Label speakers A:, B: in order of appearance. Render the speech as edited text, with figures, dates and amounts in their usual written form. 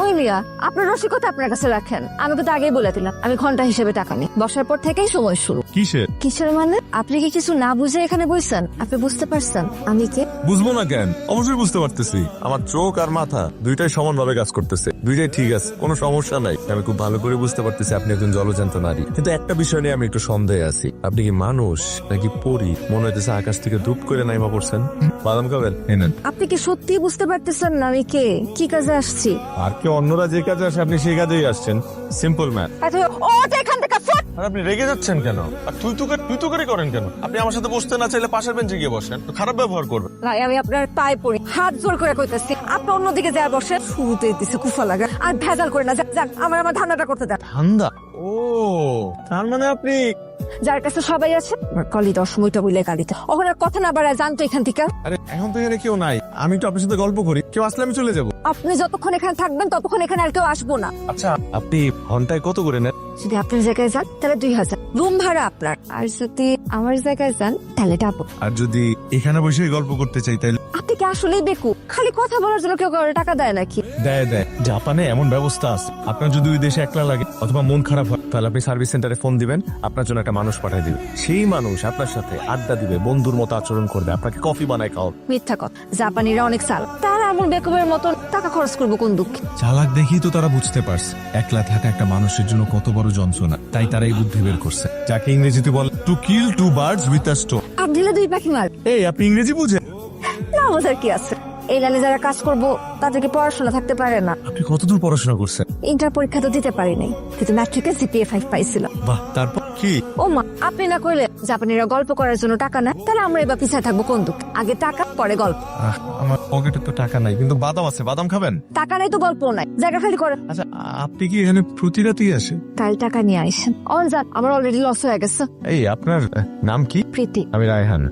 A: ওই মিয়া, আপনার রসিকতা আপনার কাছে রাখেন। আমাকে তো আগেই বলে দিলাম আমি ঘন্টা হিসেবে টাকা নিই। বসার পর থেকেই সময় শুরু। কিসের মানে? আপনি কি কিছু না বুঝে এখানে বসছেন? আপনি বুঝতে পারছেন আমি কে?
B: বুঝবো না কেন? অবশ্যই বুঝতে পারতেছি। আমার চোখ আর মাথা দুইটাই সমানভাবে কাজ করতেছে, দুইটাই ঠিক আছে, কোনো সমস্যা নাই। আমি খুব ভালো করে বুঝতে পারতেছি আপনি একজন জলজান্ত নারী, কিন্তু একটা বিষয় নিয়ে আমি একটু সন্দেহে আছি। আপনি কি মানুষ নাকি পরী? মনে হইতেছে আকাশ থেকে ধূপ করে নাইমা পড়ছেন। বাদাম খাবেন? এনেন।
A: আপনি কি সত্যি বুঝতে পারতেছেন না আমি কে, কি কাজে আসছি?
B: আর কি অন্যরা যে কাজে আসে আপনি সেই কাজেই আসছেন। Simple math.
A: এখান থেকে ফুট!
B: আর আপনি রেগে যাচ্ছেন কেন? আর তুই তো করে করেন কেন? আপনি আমার সাথে বসতে না চাইলে পাশের বেঞ্চে গিয়ে বসেন, তো খারাপ ব্যবহার করবেন।
A: ভাই আমি আপনার পায়ে পড়ি, হাত জোর করে কইতেছি আপনি অন্যদিকে যা বসে। শুরুতে দিছে কুফা লাগা, আর ভেজাল করে না। যাক আমার ধান্দাটা করতে দেন।
B: ঠান্ডা? ও, তার মানে আপনি
A: যার কাছে সবাই আছে কলি 10 মিনিট বলে গালিতে ওখানে কথা না বাড়ায় জানতো এখান থেকে।
B: আরে এখন তো এখানে কেউ নাই, আমি তো আপনার সাথে গল্প করি, কেউ আসলে আমি চলে যাব।
A: আপনি যতক্ষণ এখানে থাকবেন ততক্ষণ এখানে আর কেউ আসবো না।
B: আচ্ছা, আপনি ঘন্টায় কত করে নেন?
A: যদি আপনার জায়গায় যান তাহলে 2000 রুম ভাড়া আপনার, আর যদি আমার জায়গায় যান তাহলে ডাবো।
B: আর যদি এখানে বসে গল্প করতে চাই তাহলে?
A: আপনি কি আসলেই বেকু? খালি কথা বলার জন্য কেউ কারো টাকা দেয় নাকি?
B: দেয়। জাপানে এমন ব্যবস্থা আছে, আপনার যদি ওই দেশে একলা লাগে অথবা মন খারাপ হয় তাহলে আপনি সার্ভিস সেন্টারে ফোন দিবেন, আপনার জন্য একটা মানুষ পাঠিয়ে দিবে। সেই মানুষ আপনার সাথে আড্ডা দিবে, বন্ধুর মতো আচরণ করবে, আপনাকে কফি বানায় খাওয়াবে।
A: মিথ্যা কথা, জাপানিরা অনেক চাল, তারা এমন বেকুবের মতন টাকা খরচ করবো কোন দুঃখে?
C: চালাক দেখি তো তারা বুঝতে পারছে একলা থাকা একটা মানুষের জন্য কত বড় যন্ত্রণা, তাই তারা এই বুদ্ধি বের করছে, যাকে ইংরেজিতে বলে to kill two birds with a stone.
A: আর দিলে 2 পাখি মার।
B: এই আপনি ইংরেজি বুঝেন?
A: না বোঝার কি আছে? এই লাইনে যারা কাজ করবো তাদেরকে পড়াশোনা থাকতে পারে না।
B: আপনি কতদূর পড়াশোনা করছেন?
A: ইন্টার পরীক্ষা তো দিতে পারি নাই, কিন্তু ম্যাট্রিকে জিপিএ 5 পাইছিল।
B: বাহ, তারপর কি?
A: ও মা, আপনি না কইলে জাপানিরা গল্প করার জন্য টাকা না, তাহলে আমরা এবার পিছিয়ে থাকবো কোন দুঃখ? আগে টাকা পরে গল্প।
B: আমার পকেটে তো টাকা নাই, কিন্তু বাদাম আছে, বাদাম খাবেন?
A: টাকা নাই তো গল্প নাই, জায়গা খালি করে।
B: আচ্ছা, আপনি কি এখানে প্রতি রাতেই আসেন?
A: কাল টাকা নিয়ে আইসেন। অন যান, আমার অলরেডি লস হয়ে গেছে।
B: এই আপনার নাম কি?
A: প্রীতি।
B: আমি রায়হান।